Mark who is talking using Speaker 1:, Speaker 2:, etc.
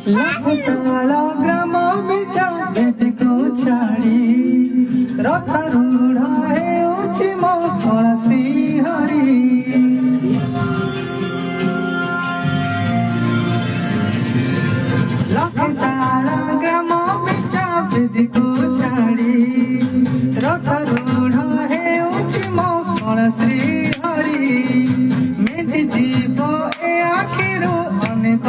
Speaker 1: लखसाला ग्राम बिचा भेद को छाड़ी रथ रूढ़ हेउछि मो कला श्री हरि। लखसाला ग्राम बिचा भेद को छाड़ी रथ रूढ़ हेउछि मो कला श्री हरि। मेटि जीव ए आखिरु अनेक